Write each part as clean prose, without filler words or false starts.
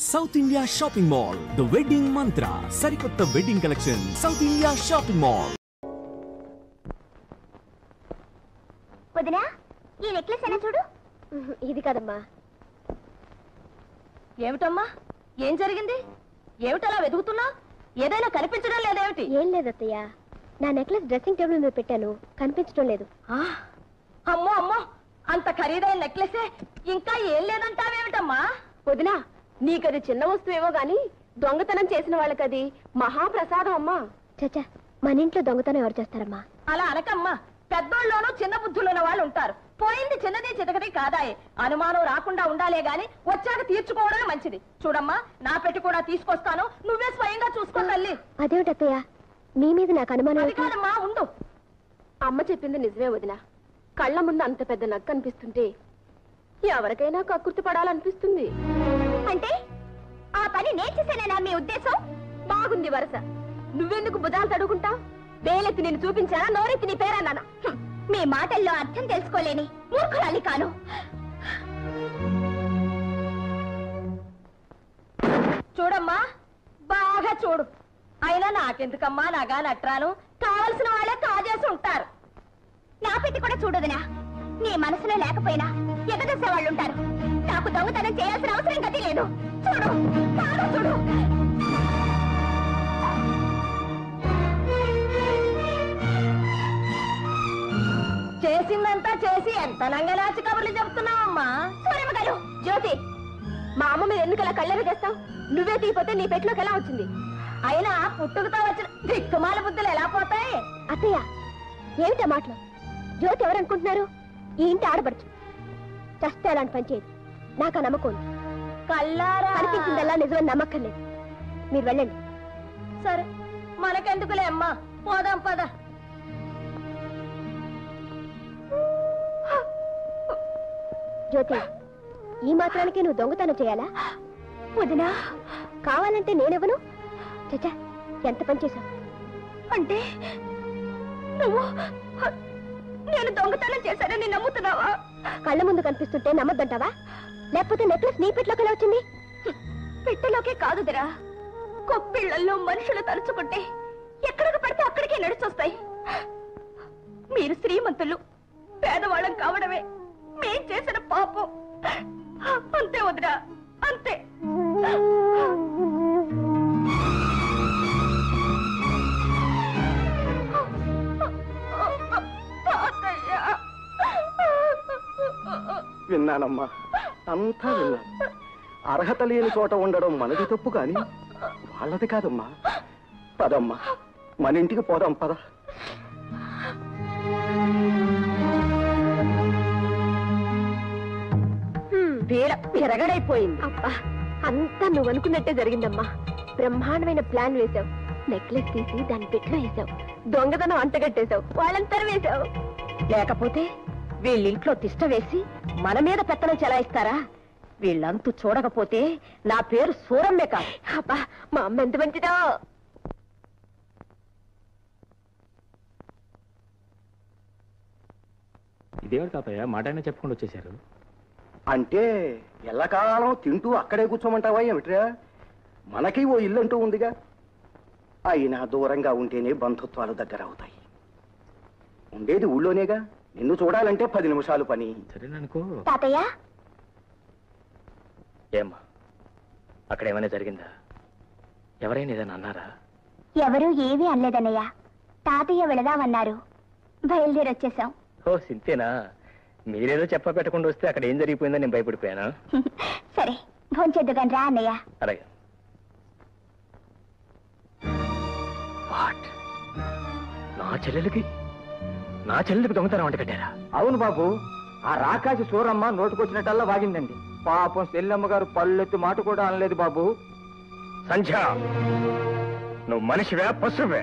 South India shopping mall the wedding మంత్ర సరికొత్త wedding collection south India shopping mall. వదినా ఈ necklace అయినా చూడు. ఇది కదమ్మా. ఏమిటమ్మా ఏం జరిగింది? ఏమిటలా వెతుకుతున్నా? ఏదైనా కనిపించడం లేదేమిటి? ఏం లేదత్తయ్య, నా నెక్లెస్ డ్రెస్సింగ్ టేబుల్ మీద పెట్టాను, కనిపించడం లేదు. అమ్మో అమ్మో, అంత ఖరీదైన నెక్లెసే ఇంకా ఏం లేదంటావేమిటమ్మా? వదినా, నీకది చిన్న వస్తువేమో గాని దొంగతనం చేసిన వాళ్ళకది మహాప్రసాదం అమ్మా. చచ్చా, మన ఇంట్లో దొంగతనం ఎవరు చేస్తారమ్మా? అలా అనకమ్మా, పెద్దోళ్ళలోనూ చిన్న బుద్ధులున్న వాళ్ళు ఉంటారు. పోయింది చిన్నది చితకది కాదాయే, అనుమానం రాకుండా ఉండాలే గాని వచ్చాక తీర్చుకోవడమే మంచిది. చూడమ్మా, నా పెట్టి కూడా తీసుకొస్తాను, నువ్వే స్వయంగా చూసుకో తల్లి. అదేమిటత్తయ్య, మీ మీద నాకు అనుమానం. అది కాదమ్మా, ఉండు. అమ్మ చెప్పింది నిజమే వదినా. కళ్ళ ముందు అంత పెద్ద నక్క అనిపిస్తుంటే ఎవరికైనా కక్కుర్తి పడాలనిపిస్తుంది. అంటే ఆ పని నేను చేశానేనా మీ ఉద్దేశం? బాగుంది వరస. నువ్వెందుకు బుధాలు తడుకుంటావు? వేలెత్తి నేను చూపించానా, నోరెత్తి నీ పేరన్నానా? మీ మాటల్లో అర్థం తెలుసుకోలేని మూర్ఖురాలి కాను. చూడమ్మా, బాగా చూడు. అయినా నాకెందుకమ్మా నాగా నట్రాను? కావలసిన వాళ్ళే కాజేసి ఉంటారు. నా పెట్టి కూడా చూడదునా, నీ మనసులో లేకపోయినా ఎగదసే వాళ్ళు ఉంటారు. నాకు దొంగతనం చేయాల్సిన అవసరం గతి లేదు. చూడు, చూడు. చేసిందంతా చేసి ఎంత నంగలాచి కబుర్లు చెప్తున్నావమ్మా? గారు, జ్యోతి, మా అమ్మ మీద ఎందుకు అలా కళ్ళెర చేస్తావు? నువ్వే తీపోతే నీ పెట్టులోకి ఎలా వచ్చింది? అయినా పుట్టుకతో వచ్చిన దిక్కుమాల బుద్ధులు ఎలా పోతాయి? అత్తయ్య, ఏమిటా మాటలు? జ్యోతి ఎవరనుకుంటున్నారు? ఈ ఇంటి ఆడబడుచు. చస్తే అలాంటి పని చేయదు. నాకు ఆ నమ్మకం ఉంది. కల్లారా అనిపించిందల్లా నిజమని నమ్మక్కర్లేదు. మీరు వెళ్ళండి. సరే, మనకెందుకులే అమ్మా, పోదాం పద. జ్యోతి, ఈ మాత్రానికి నువ్వు దొంగతనం చేయాలా? వదినా, కావాలంటే నేనెవను? చచ్చా, ఎంత పని చేశావు? అంటే నువ్వు నేను దొంగతనం చేశానని నమ్ముతున్నావా? కళ్ళ ముందు కనిపిస్తుంటే నమ్మద్దంటావా? లేకపోతే నెక్లెస్ నీ పెట్టలోకి ఎలా వచ్చింది? పెట్టెలోకే కాదుదిరా, కొప్పిళ్లలో మనుషులు తలుచుకుంటే ఎక్కడికి పడితే అక్కడికే నడిచొస్తాయి. మీరు శ్రీమంతులు, పేదవాళ్ళం కావడమే మేం చేసిన పాపం. అంతే వదిరా, అంతే. విన్నానమ్మా, అంతా విన్నాను. అర్హత లేని చోట ఉండడం మనది తప్పు కాని వాళ్ళది కాదమ్మా. పదమ్మా, మన ఇంటికి పోదాం, పద. తిరగడైపోయింది. అబ్బా, అంతా నువ్వు అనుకున్నట్టే జరిగిందమ్మా. బ్రహ్మాండమైన ప్లాన్ వేశావు. నెక్లెస్ తీసి దాని పెట్లో వేశావు, దొంగతనం అంటగట్టేశావు, వాళ్ళంతా వేశావు. లేకపోతే వీళ్ళింట్లో తిష్ట వేసి మన మీద పెత్తనం చెలాయిస్తారా? వీళ్ళంతూ చూడకపోతే నా పేరు సూరమ్మే కాదు. అబ్బా, మా అమ్మ ఎంత మంచిదో. ఇదేవాడు తాతయ్య, మాట అయినా చెప్పకుండా వచ్చేసారు. అంటే ఎల్లకాలం తింటూ అక్కడే కూర్చోమంటావా ఏమిట్రా? మనకి ఓ ఇల్లు అంటూ ఉందిగా. అయినా దూరంగా ఉంటేనే బంధుత్వాలు దగ్గర అవుతాయి. ఉండేది ఊళ్ళోనేగా. నిన్ను చూడాలంటే 10 నిమిషాలు పని. సరేననుకో. తాతయ్య, ఏమ్మా, అక్కడ ఏమైనా జరిగిందా? ఎవరైనా ఏదైనా అన్నారా? ఎవరూ ఏమీ అనలేదన్నయ్య. తాతయ్య వెళదామన్నారు, బయలుదేరొచ్చేసాం. ఓ సింతేనా? మీరేదో చెప్ప పెట్టకుండా వస్తే అక్కడ ఏం జరిగిపోయిందో నేను భయపడిపోయానా? సరే, భోంచేద్దుగాని రా అన్నయ్య. అలాగే. నా చెల్లెలికి దొంగతనం అంట కట్టారా? అవును బాబు, ఆ రాకాసి సూరమ్మ నోటుకొచ్చినట్టల్లా వాగిందండి. పాపం సెల్లమ్మ గారు పల్లెత్తి మాట కూడా అనలేదు బాబు. సంధ్య, నువ్వు మనిషివే పశువే?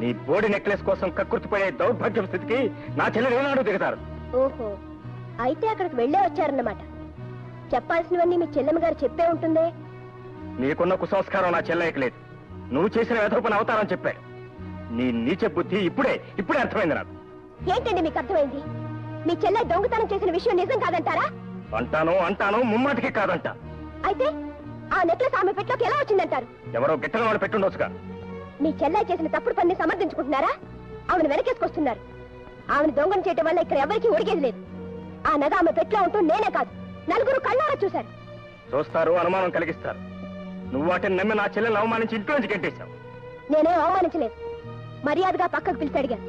నీ బోడి నెక్లెస్ కోసం కక్కుర్తిపడే దౌర్భాగ్యం స్థితికి నా చెల్లెలు ఏనాడు దిగుతారు. ఓహో, అయితే అక్కడికి వెళ్ళే వచ్చారన్నమాట. చెప్పాల్సినవన్నీ మీ చెల్లెమ్మ గారు చెప్పే ఉంటుందే. నీకున్న కుసంస్కారం నా చెల్లెకి లేదు. నువ్వు చేసిన వెధోపన అవతారం చెప్పాడు. నీ నీచ బుద్ధి ఇప్పుడే అర్థమైంది నాకు. ఏంటండి మీకు అర్థమైంది? మీ చెల్లె దొంగతనం చేసిన విషయం నిజం కాదంటారా? అంటాను ముమ్మాటికి కాదంట. అయితే ఆ నెక్లెస్ ఆమె పెట్టలోకి ఎలా వచ్చిందంటారు? ఎవరో గిట్టన వాళ్ళు పెట్టుండొచ్చుగా. మీ చెల్లాయి చేసిన తప్పుడు పని సమర్థించుకుంటున్నారా? ఆమెను వెనకేసుకొస్తున్నారు. ఆమెను దొంగను చేయటం వల్ల ఇక్కడ ఎవరికీ ఒడిగేది లేదు. ఆ నగ ఆమె పెట్లో ఉంటూ నేనే కాదు, నలుగురు కళ్ళారా చూశారు. చూస్తారు, అనుమానం కలిగిస్తారు. నువ్వు వాటిని నమ్మి నా చెల్లెల్ని అవమానించి ఇంట్లో నుంచి గెంటేశావు. నేనేం అవమానించలేదు. మర్యాదగా పక్కకు పిలిచి అడిగాను.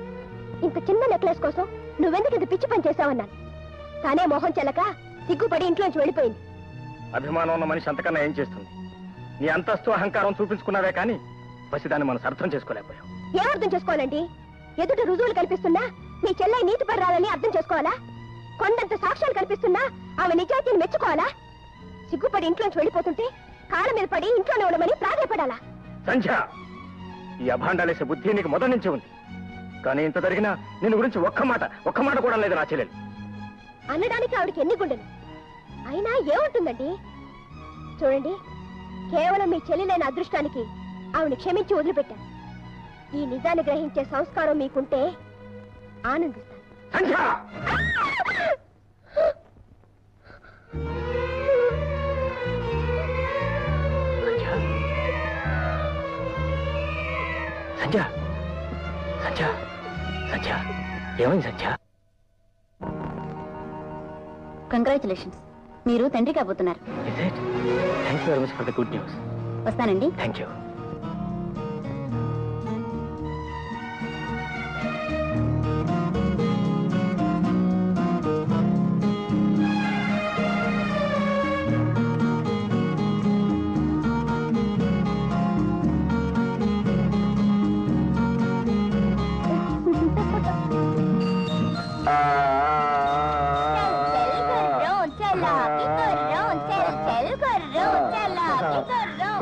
ఇంత చిన్న నెక్లెస్ కోసం నువ్వెందుకు ఇంత పిచ్చి పని చేశావన్నాను. తానే మొహం చెల్లక సిగ్గుపడి ఇంట్లోంచి వెళ్ళిపోయింది. అభిమానం ఉన్న మనిషి అంతకన్నా ఏం చేస్తుంది? నీ అంతస్తు అహంకారం చూపించుకున్నావే కానీ పసిదాన్ని మనం అర్థం చేసుకోలేకపోయాం. ఏం అర్థం చేసుకోవాలండి? ఎదుట రుజువులు కల్పిస్తున్నా మీ చెల్లె నీతి పర్రాలని అర్థం చేసుకోవాలా? కొండంత సాక్ష్యాలు కల్పిస్తున్నా ఆమె నిజాయితీని మెచ్చుకోవాలా? సిగ్గుపడి ఇంట్లోంచి వెళ్ళిపోతుంటే కాళ్ళ మీద పడి ఇంట్లోనే ఉండమని ప్రాధాయపడాలా? సంధ్య, ఈ అభాండాలేసే బుద్ధి నీకు మొదటి నుంచి ఉంది. కానీ ఇంత జరిగినా నిన్ను గురించి ఒక్క మాట కూడా లేదు నా చెల్లెలు. అనడానికి ఆవిడకి ఎన్ని గుండెలు? అయినా ఏముంటుందండి? చూడండి, కేవలం మీ చెల్లెలైన అదృష్టానికి ఆవిడని క్షమించి వదిలిపెట్టాను. ఈ నిజాన్ని గ్రహించే సంస్కారం మీకుంటే ఆనందిస్తాను. సంధ్య, సంధ్య, సంధ్య, సంధ్య, ఏమైంది సంధ్య? కంగ్రాచులేషన్స్, మీరు తండ్రి కాబోతున్నారు. Thank you very much for the good news. వస్తానండి. Thank you.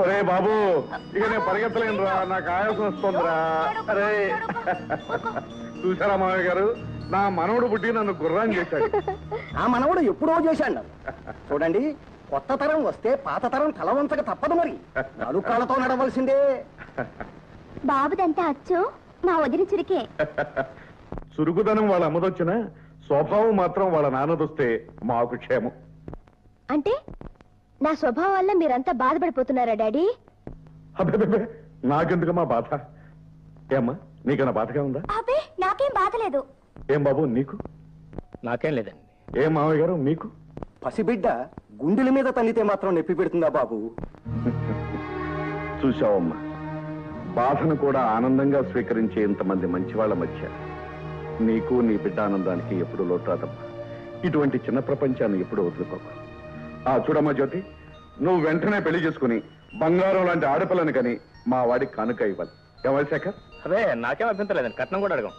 ఒరే బాబు, ఇక నేను పరిగెత్తలేనురా, నాకు ఆయాసం వస్తుందిరా. అరే చూసారా మామయ్య గారు, నా మనవడు పుట్టి నన్ను గుర్రం చేశాడు. ఆ మనవడు ఎప్పుడో చేశాడు. చూడండి, కొత్త తరం వస్తే పాత తరం తల వంచక తప్పదు. మరి నలుకాళ్ళతో నడవలసిందే. బాబుదంతా అచ్చు మా వదిన చురికే. చురుకుదనం వాళ్ళ అమ్మదొచ్చిన స్వభావం మాత్రం వాళ్ళ నాన్నదొస్తే మాకు క్షేమం. అంటే నా స్వభావం వల్ల మీరంతా బాధపడిపోతున్నారా డాడీ? అబ్బే, నాకెందుకమ్మా బాధ? ఏమ్మా, నీకన్నా బాధగా ఉందా? అబ్బే, నాకేం బాధ లేదు. ఏం బాబు నీకు? నాకేం లేదండి. ఏం మామయ్య గారు మీకు? పసిబిడ్డ గుండెల మీద తన్నితే మాత్రం నొప్పి పెడుతుందా బాబు? చూశావమ్మా, బాధను కూడా ఆనందంగా స్వీకరించే ఇంతమంది మంచి వాళ్ళ మధ్య నీకు నీ బిడ్డ ఆనందానికి ఎప్పుడు లోటాదమ్మా. ఇటువంటి చిన్న ప్రపంచాన్ని ఎప్పుడు వదులుకోకు. చూడమ్మా జ్యోతి, నువ్వు వెంటనే పెళ్లి చేసుకుని బంగారం లాంటి ఆడపిల్లని కని మా వాడికి కానుక ఇవ్వాలి. ఏమై శేఖర్? అదే, నాకేం అభ్యంతరం లేదండి. కట్నం కూడా అడగం.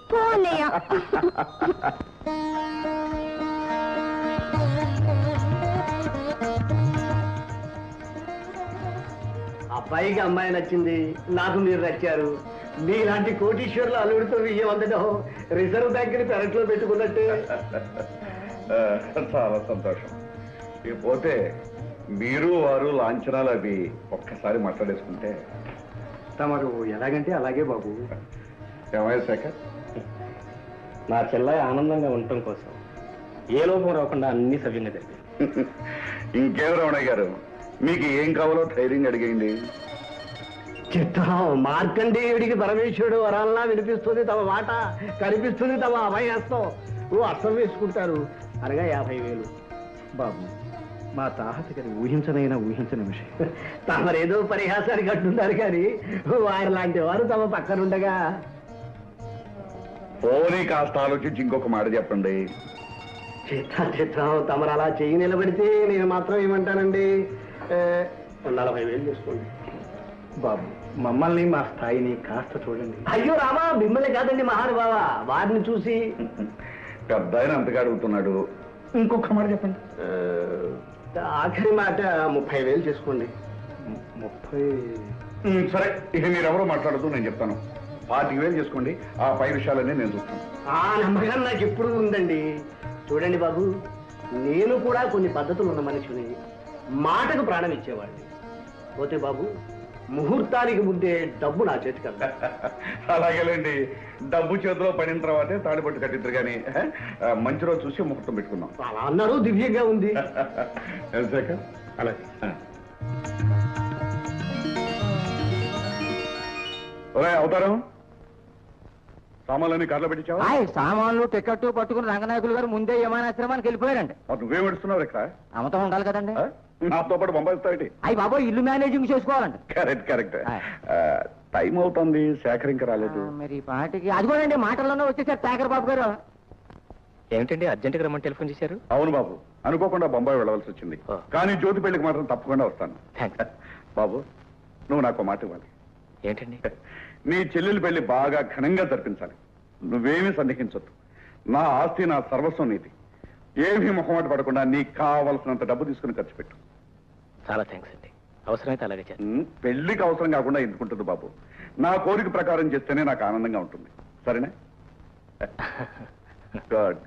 అబ్బాయికి అమ్మాయి నచ్చింది, నాకు మీరు నచ్చారు. మీలాంటి కోటీశ్వర్లు అల్లుడితో విజయం అందడం రిజర్వ్ బ్యాంక్ ని పెరట్లో పెట్టుకున్నట్టే. చాలా సంతోషం. ఇకపోతే మీరు వారు లాంఛనాలు అవి ఒక్కసారి మాట్లాడేసుకుంటే. తమరు ఎలాగంటే అలాగే బాబు. ఏమయ్య శేఖర్? నా చెల్లాయి ఆనందంగా ఉండటం కోసం ఏ లోపం రాకుండా అన్ని సవ్యంగా జరిగాయి. ఇంకేం రమణయ్య గారు, మీకు ఏం కావాలో ధైర్యంగా అడిగేయండి. చిత్తం, మార్కండేయుడికి పరమేశ్వరుడు వరాలనా వినిపిస్తుంది తమ మాట, కనిపిస్తుంది తమ అభయహస్తం. అర్థం వేసుకుంటారు అనగా 50,000. బాబు, మా తాహత గారి ఊహించని విషయం. తమరేదో పరిహాసానికి అంటున్నారు కానీ వారి లాంటి వారు తమ పక్కనుండగా. పోనీ కాస్త ఆలోచించి ఇంకొక మాట చెప్పండి. చిత్తం, తమరు అలా చెయ్యి నిలబడితే నేను మాత్రం ఏమంటానండి, 40,000 చేసుకోండి. బాబు, మమ్మల్ని మా స్థాయిని కాస్త చూడండి. అయ్యో రామా, మిమ్మల్ని కాదండి మహానుభావ, వారిని చూసి. పెద్ద ఆయన అంతగా అడుగుతున్నాడు, ఇంకొక మాట చెప్పండి. ఆఖరి మాట 30,000 చేసుకోండి. 30? సరే, ఇక మీరెవరో మాట్లాడుతూ నేను చెప్తాను. 40,000 చేసుకోండి. ఆ పై విషయాలన్నీ నేను చూస్తాను. ఆ నమ్మకం నాకు ఎప్పుడు ఉందండి. చూడండి బాబు, నేను కూడా కొన్ని పద్ధతులు ఉన్న మనిషిని, మాటకు ప్రాణం ఇచ్చేవాడిని. పోతే బాబు, ముహూర్తానికి ముందే డబ్బు నా చేతికి అందా. అలాగేలేండి, డబ్బు చేతిలో పడిన తర్వాతే తాళిబొట్టు కట్టిద్దరు కానీ మంచి రోజు చూసి ముహూర్తం పెట్టుకుందాం. అలా అన్నారు, దివ్యంగా ఉంది. శేఖర్, అలాగే. అవతారం సామాన్లన్నీ కార్లో పెట్టించావా? సామాన్లు టికెట్ పట్టుకుని రంగనాయకులు గారు ముందే విమానాశ్రమానికి వెళ్ళిపోయారండి. నువ్వేం పెడుతున్నావు ఇక్కడ? అమతం ఉండాలి కదండి. నాతో పాటు పంపిస్తావు? అయ్యి బాబా ఇల్లు మేనేజింగ్ చేసుకోవాలండి. కరెక్ట్. టైం అవుతుంది, శేఖర్ ఇంకా రాలేదు. మరి పాటికి అదిగోనండి మాటల్లోనే వచ్చేసారు శేఖర్ బాబు గారు. ఏమిటండి అర్జెంట్గా రమ్మని టెలిఫోన్ చేశారు? అవును బాబు, అనుకోకుండా బొంబాయి వెళ్ళవలసి వచ్చింది. కానీ జ్యోతి పెళ్లికి మాత్రం తప్పకుండా వస్తాను. బాబు, నువ్వు నాకు మాట ఇవ్వాలి. ఏంటండి? నీ చెల్లెలు పెళ్లి బాగా ఘనంగా జరిపించాలి. నువ్వేమీ సందేహించొద్దు. నా ఆస్తి, నా సర్వస్వం నీది. ఏమీ మొహమాట పడకుండా నీకు కావలసినంత డబ్బు తీసుకుని ఖర్చు పెట్టు. చాలా థ్యాంక్స్ అండి. అవసరమైతే అలాగే చేస్తాను. పెళ్లికి అవసరం కాకుండా ఎందుకుంటుంది బాబు? నా కోరిక ప్రకారం చేస్తేనే నాకు ఆనందంగా ఉంటుంది. సరేనా? గుడ్.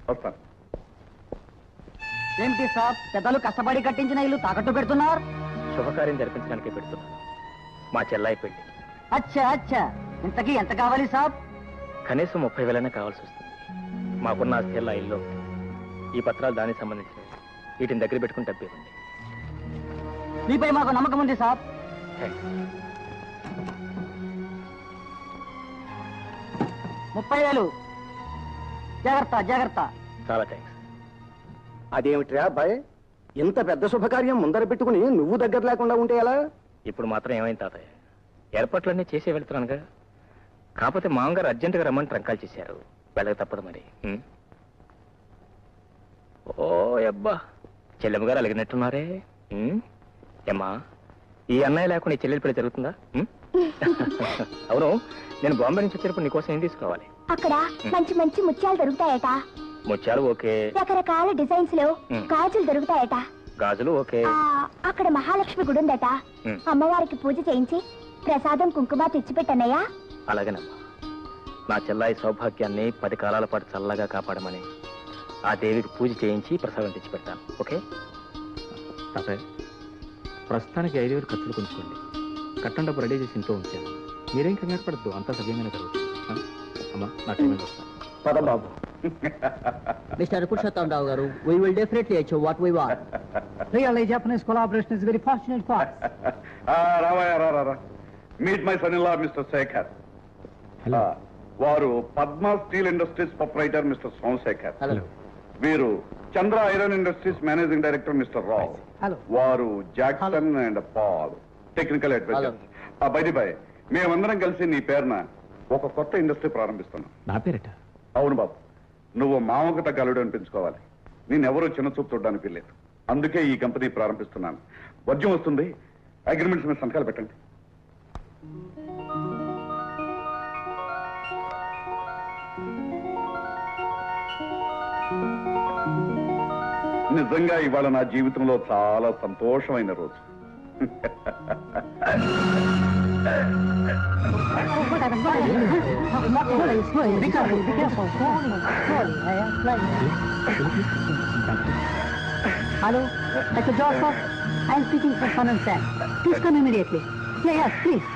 వస్తాను. ఏంటి సాబ్, పెద్దలు కష్టపడి కట్టించిన ఇల్లు తాకట్టు పెడుతున్నారు? శుభకార్యం జరిపించడానికే పెడుతున్నాను. మా చెల్లాయి పెళ్లి. అచ్చా. ఇంతకీ ఎంత కావాలి సాబ్? కనీసం 30,000 కావాల్సి వస్తుంది. మాకున్న ఆస్తి ఇల్లు. ఈ పత్రాలు దానికి సంబంధించినవి. వీటిని దగ్గర పెట్టుకుని డబ్బు ఇవ్వండి. మీపై మాకు నమ్మకం ఉంది సాబ్. 30,000. జాగ్రత్త. చాలా థ్యాంక్స్. అదేమిట్రా అబ్బాయి, ఇంత పెద్ద శుభకార్యం ముందర పెట్టుకుని నువ్వు దగ్గర లేకుండా ఉంటే ఎలా? ఇప్పుడు మాత్రం ఏమైంది తాతయ్య? ఏర్పాట్లన్నీ చేసే వెళ్తున్నానుగా. కాకపోతే మామగారు అర్జెంటుగా రమ్మని ట్రంకాలు చేశారు. వెళ్ళక తప్పదు మరి. ఓ అబ్బా, చెల్లెమ్మ గారు అలిగినట్టున్నారే. ఏమ్మా, ఈ అన్నయ్య లేకుండా ఈ చెల్లెలి పెళ్లి జరుగుతుందా? అవును, నేను బాంబే నుంచి వచ్చేటప్పుడు నీకోసం ఏం తీసుకోవాలి? అక్కడ మంచి మంచి ముత్యాలు దొరుకుతాయట. ముత్యాలు ఓకే. రకరకాల డిజైన్స్ లో గాజులు దొరుకుతాయట. గాజులు ఓకే. అక్కడ మహాలక్ష్మి గుడి ఉందట. అమ్మవారికి పూజ చేయించి ప్రసాదం కుంకుమ తెచ్చిపెట్టన్నయ్యా. అలాగేనమ్మా. నా చెల్లాయి సౌభాగ్యాన్ని 10 కాలాల పాటు చల్లగా కాపాడమని ఆ దేవికి పూజ చేయించి ప్రసాదం తెచ్చి పెడతాను. ఓకే తాతయ్య, ప్రస్తుతానికి 5,000 ఖర్చులు కొంచుకోండి. కట్టం డబ్బు రెడీ చేసి ఇంట్లో ఉంచాను. మీరేం కంగారు పడద్దు, అంతా సవ్యంగానే జరుగుతుంది. అమ్మా, నా టైం వస్తాను. పద బాబు. Mr. Purushottam Rao garu, we will definitely achieve what we want. Really, Japanese collaboration is very fortunate for us. రావా. Meet my son in law mister Shekhar. వారు Padma steel industries proprietor mister Somashekhar. Hello. వీరు Chandra iron industries managing director mister Rao. Hello. వారు Jackson and Paul, technical adviser. బై మేమందరం కలిసి నీ పేరున ఒక కొత్త ఇండస్ట్రీ ప్రారంభిస్తున్నాం. నా పేరట? అవును బాబు, నువ్వు మామకు తగ్గ అల్లుడు అనిపించుకోవాలి. నేనెవరూ చిన్న చూపు చూడడానికి లేదు. అందుకే ఈ కంపెనీ ప్రారంభిస్తున్నాను. వద్యం వస్తుంది, అగ్రిమెంట్స్ మీద సంతకాలు పెట్టండి. నిజంగా ఇవాళ నా జీవితంలో చాలా సంతోషమైన రోజు. Hello, Dr. Joseph. I am speaking for Fun and Sam. Please come immediately. Yes, please.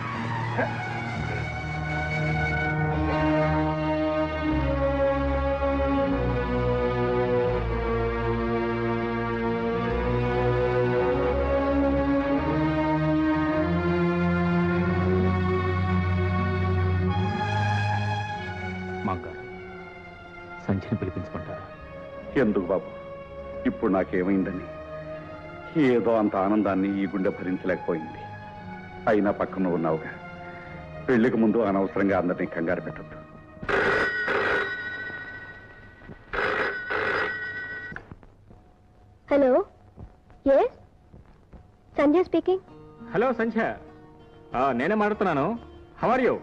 సంధ్యని పిలిపించుకుంటారా? ఎందుకు బాబు, ఇప్పుడు నాకేమైందని? ఏదో అంత ఆనందాన్ని ఈ గుండె భరించలేకపోయింది. అయినా పక్కన ఉన్నావుగా. పెళ్లికి ముందు అనవసరంగా అందరినీ కంగారు పెట్టద్దు. Hello, yes Sanjay speaking. Hello Sandhya, నేనే మాట్లాడుతున్నాను. How are you?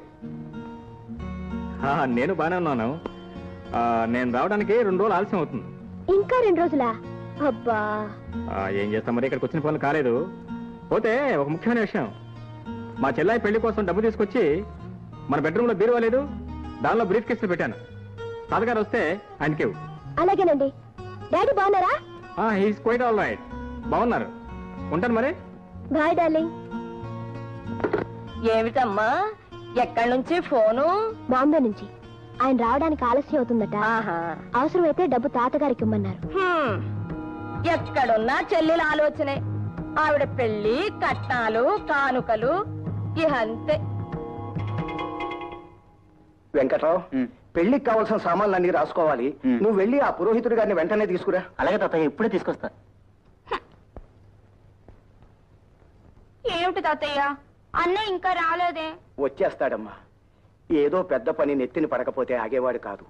నేను బాగానే ఉన్నాను. నేను రావడానికి 2 రోజులు ఆలస్యం అవుతుంది. ఇంకా 2 రోజులా? అబ్బా, ఏం చేస్తాం మరి, ఇక్కడికి వచ్చిన పనులు కాలేదు. పోతే ఒక ముఖ్యమైన విషయం, మా చెల్లాయి పెళ్లి కోసం డబ్బు తీసుకొచ్చి మన బెడ్రూమ్ లో బీరువా లేదు, దానిలో బ్రీఫ్ కేసులు పెట్టాను. తాతగారు వస్తే ఆయనకి. అలాగేనండి. డాడీ బాగున్నారా? He's quite all right. బాగున్నారు. ఉంటాను మరి. Bye darling. ఏమిటమ్మా, ఎక్కడి నుంచి ఫోను? బాంబే నుంచి. ఆయన రావడానికి ఆలస్యం అవుతుందట. అవసరమైతే డబ్బు తాతగారికి ఇమ్మన్నారు. ఎక్కడున్నా చెల్లెల ఆలోచనే. ఆవిడ పెళ్లి, కట్నాలు, కానుకలు, ఇహంతే. వెంకట్రావు, పెళ్లికి కావాల్సిన సామాన్లు అన్ని రాసుకోవాలి. నువ్వు వెళ్ళి ఆ పురోహితుడి గారిని వెంటనే తీసుకురా. అలాగే తాతయ్య, ఇప్పుడే తీసుకొస్తా. ఏమిటి తాతయ్య, అన్నయ్య ఇంకా రాలేదే? వచ్చేస్తాడమ్మా. ఏదో పెద్ద పని నెత్తిని పడకపోతే ఆగేవాడు కాదు.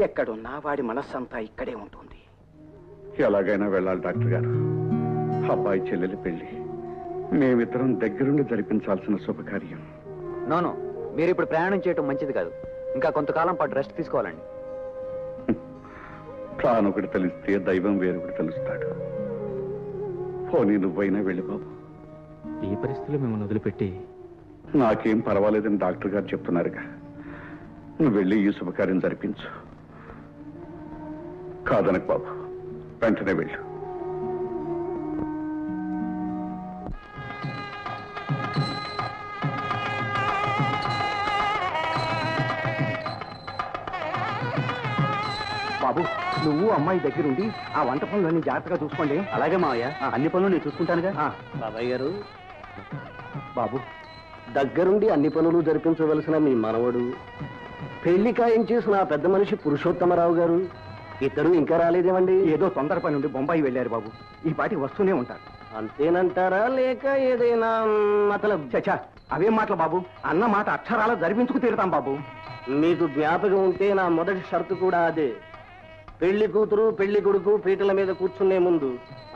ఎక్కడున్నా వాడి మనస్సంతా ఇక్కడే ఉంటుంది. ఎలాగైనా వెళ్ళాలి డాక్టర్ గారు. అబ్బాయి చెల్లెలి పెళ్లి మేమిద్దరం దగ్గరుండి జరిపించాల్సిన శుభకార్యం. నోను, మీరు ఇప్పుడు ప్రయాణం చేయటం మంచిది కాదు. ఇంకా కొంతకాలం పాటు రెస్ట్ తీసుకోవాలండి. ప్లాన్ ఒకటి తెలిస్తే దైవం వేరొకటి తెలుస్తాడు. పోనీ నువ్వైనా వెళ్ళి బాబు. ఈ పరిస్థితిలో మిమ్మల్ని వదిలిపెట్టి నాకేం పర్వాలేదని డాక్టర్ గారు చెప్తున్నారుగా. నువ్వు వెళ్ళి ఈ శుభకార్యం జరిపించు. కాదనకు బాబు, వెంటనే వెళ్ళు. బాబు, నువ్వు అమ్మాయి దగ్గరుండి ఆ వంట పనులన్నీ జాగ్రత్తగా చూసుకోండి. అలాగే మావయ్య, అన్ని పనులు నేను చూసుకుంటానుగా. బాబాయ్ గారు, బాబు దగ్గరుండి అన్ని పనులు జరిపించవలసిన మీ మనవడు, పెళ్లి ఖాయం చేసిన ఆ పెద్ద మనిషి పురుషోత్తమరావు గారు ఇద్దరు ఇంకా రాలేదేమండి? ఏదో తొందర పని నుండి బొంబాయి వెళ్ళారు బాబు. ఈ పాటికి వస్తూనే ఉంటారు. అంతేనంటారా లేక ఏదైనా మతలబ్? చచ్చా, అవేం మాటలు బాబు. అన్న మాట అక్షరాల జరిపించుకు తీరుతాం బాబు. మీకు జ్ఞాపకం ఉంటే నా మొదటి షరతు కూడా అదే. పెళ్లి కూతురు పెళ్లి కొడుకు పీటల మీద కూర్చునే ముందు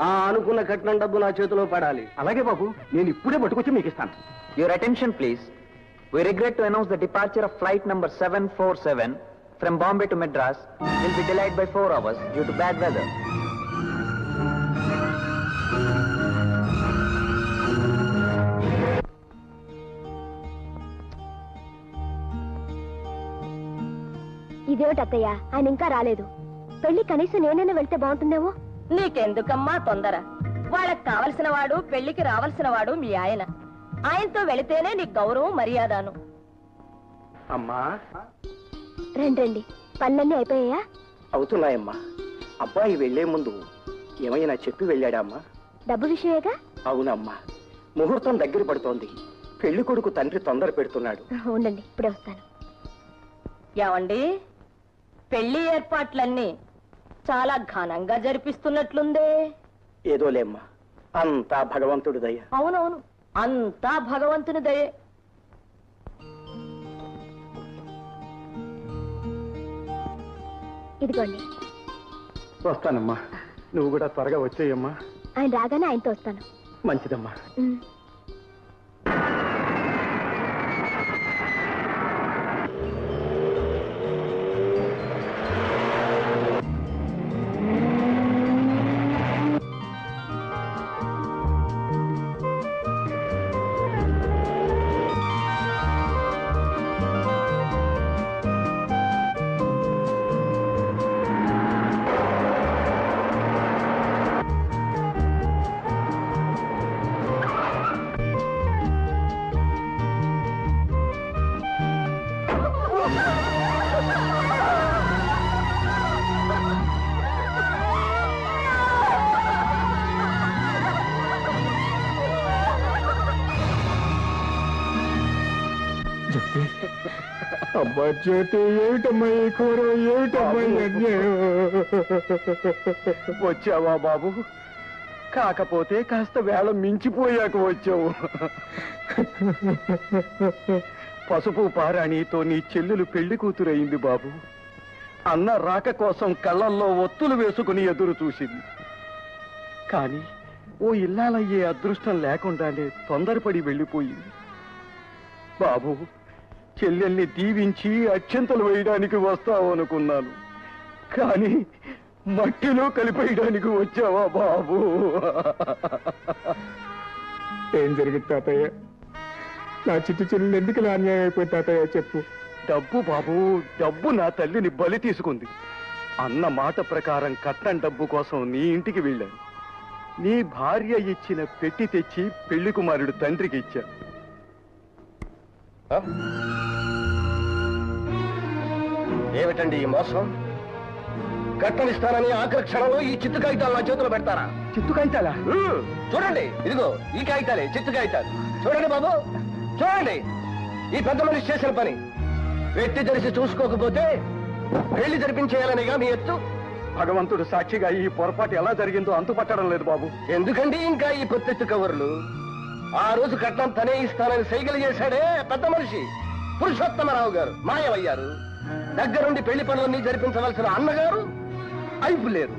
ఆ అనుకున్న కట్నం డబ్బు నా చేతిలో పడాలి. అలాగే బాబు, నేను ఇప్పుడే పట్టుకొచ్చి మీకు ఇస్తాను. Your attention please. We regret to announce the departure of flight number 747 from Bombay to Madras will be delayed by 4 hours due to bad weather. ఇదేమిటి అత్తయ్య, ఆయన ఇంకా రాలేదు. పెళ్లి కనీసం నేనైనా వెళ్తే బాగుంటుందేమో. నీకెందుకమ్మా తొందర? వాళ్ళకి కావలసిన వాడు, పెళ్లికి రావాల్సిన వాడు మీ ఆయన. ఆయనతో వెళితేనే నీకు గౌరవం మర్యాదను. అమ్మా, రండి, పనులన్నీ అయిపోయాయా? అవుతున్నాయమ్మా. అబ్బాయి వెళ్లే ముందు ఏమైనా చెప్పి వెళ్ళాడా అమ్మా? డబ్బు విషయమేగా? అవునమ్మా, ముహూర్తం దగ్గర పడుతోంది. పెళ్లి కొడుకు తండ్రి తొందర పెడుతున్నాడు. ఉండండి, ఇప్పుడే వస్తాను. ఏమండి, పెళ్లి ఏర్పాట్లన్నీ చాలా ఘనంగా జరిపిస్తున్నట్లుందే. ఏదోలేమ్మా, అంతా భగవంతుడి దయ. అవునవును, అంతా భగవంతుని దయే. ఇదిగోండి. వస్తానమ్మా, నువ్వు కూడా త్వరగా వచ్చేయమ్మా. ఆయన రాగానే ఆయనతో వస్తాను. మంచిదమ్మా. అబ్బా జ్యోతి, ఏమిటమ్మా ఈ కూర, ఏమిటమ్మా ఈ అన్యాయం? వచ్చావా బాబు? కాకపోతే కాస్త వేళ మించిపోయాక వచ్చావు. పసుపు పారాణితో నీ చెల్లెలు పెళ్లి కూతురయింది బాబు. అన్న రాక కోసం కళ్ళల్లో ఒత్తులు వేసుకుని ఎదురు చూసింది. కానీ ఓ ఇల్లాలయ్యే అదృష్టం లేకుండానే తొందరపడి వెళ్ళిపోయింది. బాబు, చెల్లెల్ని దీవించి అక్షంతలు వేయడానికి వస్తావు అనుకున్నాను, కానీ మట్టిలో కలిపేయడానికి వచ్చావా బాబు? ఏం జరిగింది తాతయ్య? నా చిట్టు చెల్లెలు ఎందుకు ఇలా అన్యాయం అయిపోయింది తాతయ్య, చెప్పు. డబ్బు బాబు, డబ్బు నా తల్లిని బలి తీసుకుంది. అన్న మాట ప్రకారం కట్నం డబ్బు కోసం నీ ఇంటికి వెళ్ళాను. నీ భార్య ఇచ్చిన పెట్టి తెచ్చి పెళ్లి కుమారుడు తండ్రికి ఇచ్చాను. ఏమిటండి ఈ మోసం? కట్నం ఇస్తానని ఆఖరి క్షణంలో ఈ చిత్తు కాగితాలు నా చేతిలో పెడతారా? చిత్తు కాగితాలా? చూడండి, ఇదిగో ఈ కాగితాలే చిత్తు కాగితాలు. చూడండి బాబు, చూడండి ఈ పెద్ద మనిషి చేసిన పని. వెట్టి తెలిసి చూసుకోకపోతే పెళ్లి జరిపించేయాలనేగా మీ ఎత్తు. భగవంతుడు సాక్షిగా ఈ పొరపాటు ఎలా జరిగిందో అంతుపట్టడం లేదు బాబు. ఎందుకండి ఇంకా ఈ పొత్తెత్తు కవర్లు? ఆ రోజు కట్నం తనే ఇస్తానని సైకిల్ చేశాడే పెద్ద మనిషి పురుషోత్తమరావు గారు మాయమయ్యారు. దగ్గరుండి పెళ్లి పనులన్నీ జరిపించవలసిన అన్నగారు అయిపు లేరు.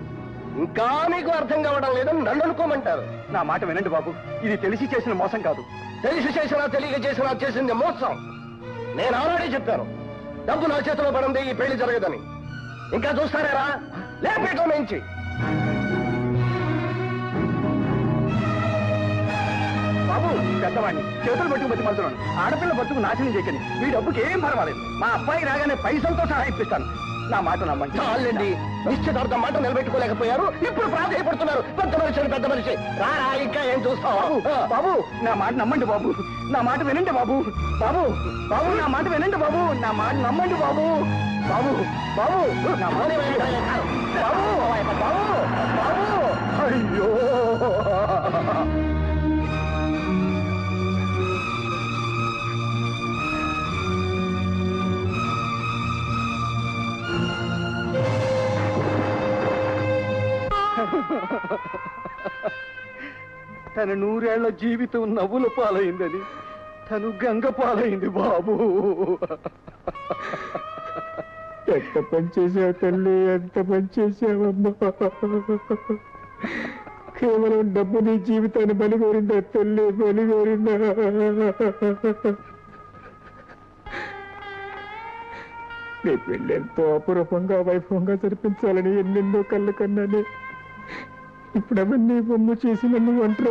ఇంకా మీకు అర్థం కావడం లేదని నన్ను అనుకోమంటారు. నా మాట వినండి బాబు, ఇది తెలిసి చేసిన మోసం కాదు. తెలిసి చేసినా తెలియక చేసినా చేసింది మోసం. నేను ఆల్రెడీ చెప్పాను, డబ్బు నా చేతిలో పడింది ఈ పెళ్లి జరగదని. ఇంకా చూస్తారా? లేపేటం నుంచి బాబు, పెద్దవాడిని చేతులు పట్టుకు బతి మలుతున్నాను. ఆడపిల్ల బతుకు నాశనం చేయకండి. మీ డబ్బుకి ఏం పర్వాలేదు. మా అబ్బాయి రాగానే పైసలతో సహా ఇప్పిస్తాను. నా మాట నమ్మండి. చాలండి, నిశ్చితార్థం మాట నిలబెట్టుకోలేకపోయారు, ఇప్పుడు ప్రాధాయపడుతున్నారు. పెద్ద మనిషి పెద్ద మనిషి రారా, ఇంకా ఏం చూస్తావు? బాబు, నా మాట నమ్మండి బాబు. నా మాట వినండి బాబు. బాబు బాబు నా మాట వినండి బాబు. నా మాట నమ్మండి బాబు. బాబు బాబు నా మాట వినండి. బాబు బాబు బాబు అయ్యో తన 100 ఏళ్ల జీవితం నవ్వుల పాలైందని తను గంగ పాలైంది బాబు. ఎంత పని చేసావు తల్లి, ఎంత పని చేసావమ్మా. కేవలం డబ్బు నీ జీవితాన్ని బలిగోరిందా తల్లి, బలిగోరిందా? నీ పెళ్ళి ఎంతో అపురూపంగా వైభవంగా జరిపించాలని ఎన్నెన్నో కళ్ళు కన్నానే. ఇప్పుడు అవన్నీ బొమ్మ చేసి నన్ను ఒంటరి